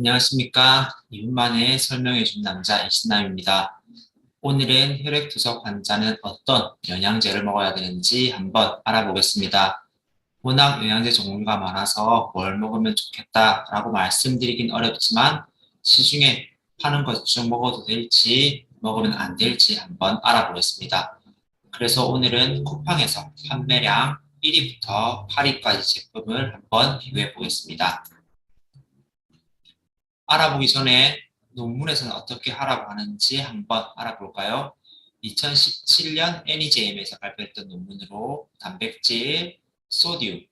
안녕하십니까. 2분 만에 설명해준 남자 이신남입니다. 오늘은 혈액투석 환자는 어떤 영양제를 먹어야 되는지 한번 알아보겠습니다. 워낙 영양제 종류가 많아서 뭘 먹으면 좋겠다라고 말씀드리긴 어렵지만 시중에 파는 것 중 먹어도 될지 먹으면 안 될지 한번 알아보겠습니다. 그래서 오늘은 쿠팡에서 판매량 1위부터 8위까지 제품을 한번 비교해 보겠습니다. 알아보기 전에 논문에서는 어떻게 하라고 하는지 한번 알아볼까요? 2017년 NEJM에서 발표했던 논문으로 단백질, 소듐,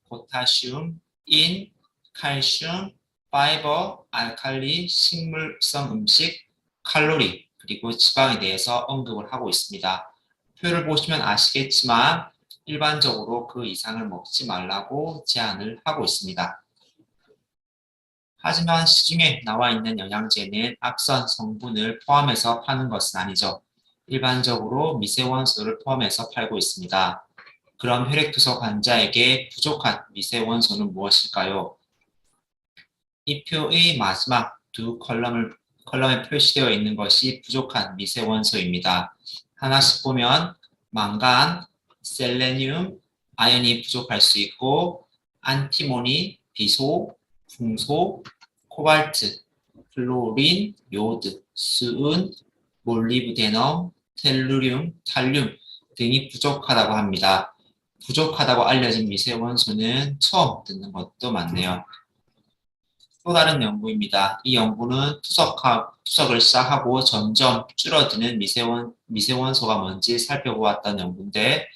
포타슘, 인, 칼슘, 파이버, 알칼리, 식물성 음식, 칼로리, 그리고 지방에 대해서 언급을 하고 있습니다. 표를 보시면 아시겠지만 일반적으로 그 이상을 먹지 말라고 제안을 하고 있습니다. 하지만 시중에 나와 있는 영양제는 앞선 성분을 포함해서 파는 것은 아니죠. 일반적으로 미세원소를 포함해서 팔고 있습니다. 그럼 혈액투석 환자에게 부족한 미세원소는 무엇일까요? 이 표의 마지막 두 컬럼에 표시되어 있는 것이 부족한 미세원소입니다. 하나씩 보면 망간, 셀레늄, 아연이 부족할 수 있고 안티모니, 비소, 풍소, 코발트, 플로린, 요드, 수은, 몰리브데넘, 텔루륨, 탈륨 등이 부족하다고 합니다. 부족하다고 알려진 미세원소는 처음 듣는 것도 많네요. 또 다른 연구입니다. 이 연구는 투석을 시작하고 점점 줄어드는 미세원소가 뭔지 살펴보았던 연구인데,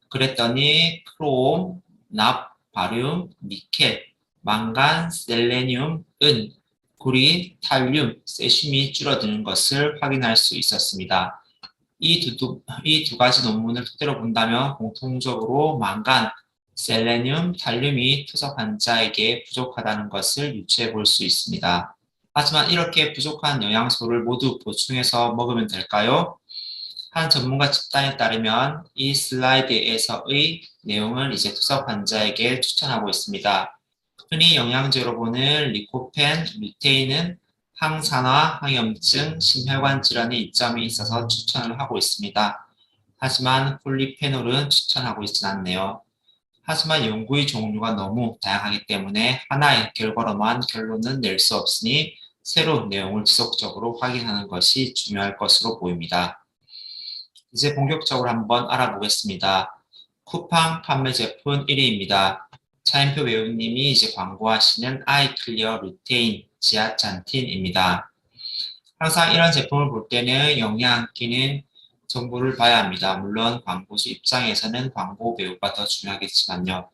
그랬더니 크롬, 납, 바륨, 니켈, 망간, 셀레늄, 은, 구리, 탈륨, 세슘이 줄어드는 것을 확인할 수 있었습니다. 이 두 가지 논문을 토대로 본다면 공통적으로 망간, 셀레늄, 탈륨이 투석 환자에게 부족하다는 것을 유추해 볼 수 있습니다. 하지만 이렇게 부족한 영양소를 모두 보충해서 먹으면 될까요? 한 전문가 집단에 따르면 이 슬라이드에서의 내용을 이제 투석 환자에게 추천하고 있습니다. 흔히 영양제로 보는 리코펜, 루테인은 항산화, 항염증, 심혈관 질환에 이점이 있어서 추천을 하고 있습니다. 하지만 폴리페놀은 추천하고 있진 않네요. 하지만 연구의 종류가 너무 다양하기 때문에 하나의 결과로만 결론은 낼 수 없으니 새로운 내용을 지속적으로 확인하는 것이 중요할 것으로 보입니다. 이제 본격적으로 한번 알아보겠습니다. 쿠팡 판매 제품 1위입니다. 차인표 배우님이 이제 광고하시는 아이클리어 루테인 지아찬틴입니다. 항상 이런 제품을 볼 때는 영양 기능 정보를 봐야 합니다. 물론 광고주 입장에서는 광고 배우가 더 중요하겠지만요.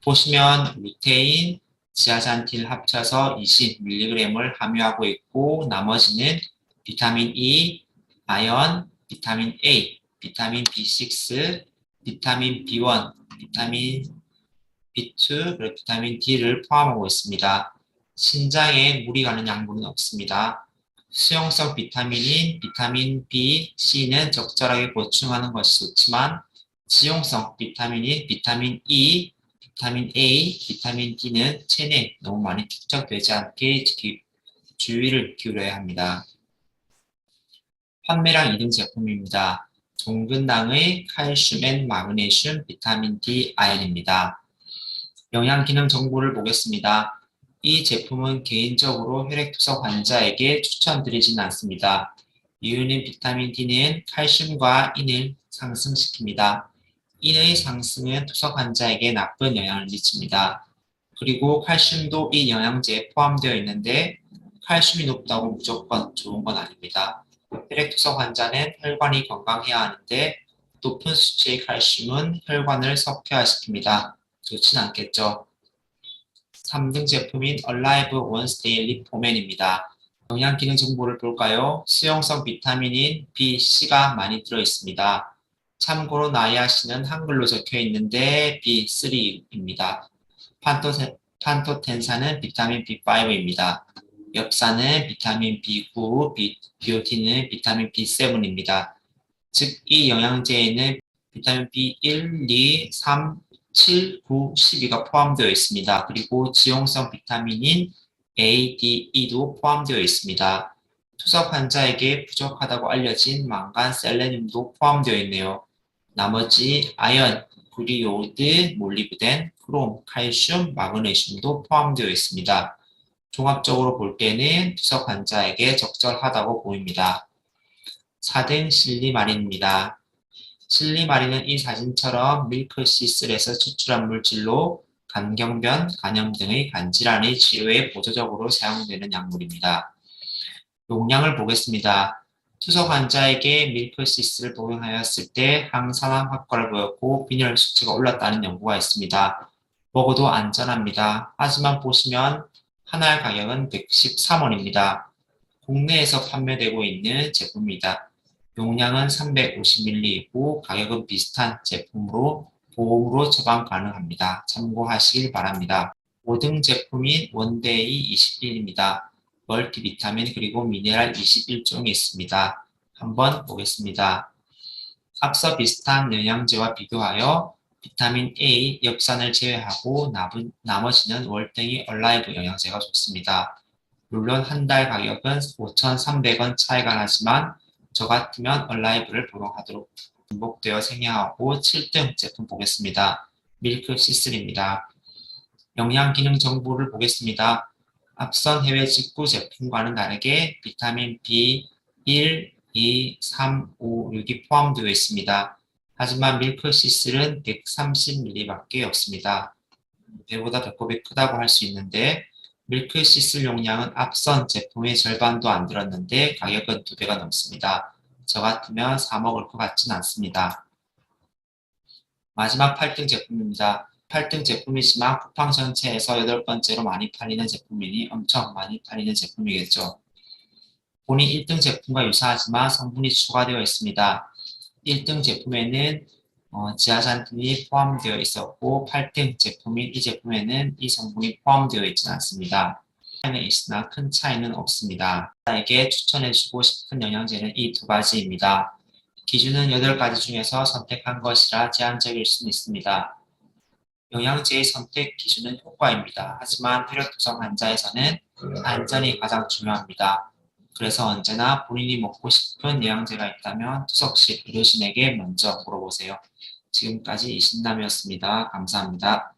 보시면 루테인, 지아잔틴을 합쳐서 20mg을 함유하고 있고 나머지는 비타민 E, 아연, 비타민 A, 비타민 B6, 비타민 B1, 비타민 B2, 그리고 비타민 D를 포함하고 있습니다. 신장에 무리 가는 양분은 없습니다. 수용성 비타민인 비타민 B, C는 적절하게 보충하는 것이 좋지만 지용성 비타민인 비타민 E, 비타민 A, 비타민 D는 체내에 너무 많이 축적되지 않게 주의를 기울여야 합니다. 판매량 2등 제품입니다. 종근당의 칼슘 앤 마그네슘 비타민 D 아연입니다. 영양 기능 정보를 보겠습니다. 이 제품은 개인적으로 혈액투석 환자에게 추천드리진 않습니다. 이유는 비타민 D는 칼슘과 인을 상승시킵니다. 인의 상승은 투석 환자에게 나쁜 영향을 미칩니다. 그리고 칼슘도 이 영양제에 포함되어 있는데 칼슘이 높다고 무조건 좋은 건 아닙니다. 혈액투석 환자는 혈관이 건강해야 하는데 높은 수치의 칼슘은 혈관을 석회화시킵니다. 좋진 않겠죠. 3등 제품인 Alive Once Daily 포맨입니다. 영양 기능 정보를 볼까요? 수용성 비타민인 B, C가 많이 들어있습니다. 참고로 나이아신은 한글로 적혀 있는데 B3입니다. 판토텐산은 비타민 B5입니다. 엽산은 비타민 B9, 비오틴은 비타민 B7입니다. 즉, 이 영양제에는 비타민 B1, 2, 3, 7, 9, 12가 포함되어 있습니다. 그리고 지용성 비타민인 A, D, E도 포함되어 있습니다. 투석 환자에게 부족하다고 알려진 망간, 셀레늄도 포함되어 있네요. 나머지 아연, 구리요오드, 몰리브덴, 크롬, 칼슘, 마그네슘도 포함되어 있습니다. 종합적으로 볼 때는 투석 환자에게 적절하다고 보입니다. 4등 실리마린입니다. 실리마린은 이 사진처럼 밀크시슬에서 추출한 물질로 간경변, 간염 등의 간질환의 치료에 보조적으로 사용되는 약물입니다. 용량을 보겠습니다. 투석 환자에게 밀크시스를 복용하였을 때 항산화 효과를 보였고 빈혈 수치가 올랐다는 연구가 있습니다. 먹어도 안전합니다. 하지만 보시면 하나의 가격은 113원입니다. 국내에서 판매되고 있는 제품입니다. 용량은 350ml이고 가격은 비슷한 제품으로 보험으로 처방 가능합니다. 참고하시길 바랍니다. 5등 제품인 원데이 21입니다. 멀티비타민 그리고 미네랄 21종이 있습니다. 한번 보겠습니다. 앞서 비슷한 영양제와 비교하여 비타민 A, 엽산을 제외하고 나머지는 월등히 얼라이브 영양제가 좋습니다. 물론 한 달 가격은 5,300원 차이가 나지만 저 같으면 얼라이브를 복용하도록 중복되어 생략하고 7등 제품 보겠습니다. 밀크 시슬입니다. 영양 기능 정보를 보겠습니다. 앞선 해외 직구 제품과는 다르게 비타민 B 1, 2, 3, 5, 6이 포함되어 있습니다. 하지만 밀크시슬은 130ml밖에 없습니다. 배보다 배꼽이 크다고 할 수 있는데 밀크시슬 용량은 앞선 제품의 절반도 안 들었는데 가격은 2배가 넘습니다. 저 같으면 사 먹을 것 같진 않습니다. 마지막 8등 제품입니다. 8등 제품이지만 쿠팡 전체에서 8번째로 많이 팔리는 제품이니 엄청 많이 팔리는 제품이겠죠. 본인 1등 제품과 유사하지만 성분이 추가되어 있습니다. 1등 제품에는 지아잔틴이 포함되어 있었고 8등 제품인 이 제품에는 이 성분이 포함되어 있지는 않습니다. 차이는 있으나 큰 차이는 없습니다. 나에게 추천해주고 싶은 영양제는 이 두 가지입니다. 기준은 8가지 중에서 선택한 것이라 제한적일 수는 있습니다. 영양제의 선택 기준은 효과입니다. 하지만 혈액투성 환자에서는 안전이 가장 중요합니다. 그래서 언제나 본인이 먹고 싶은 영양제가 있다면 투석실 의료진에게 먼저 물어보세요. 지금까지 이신남이었습니다. 감사합니다.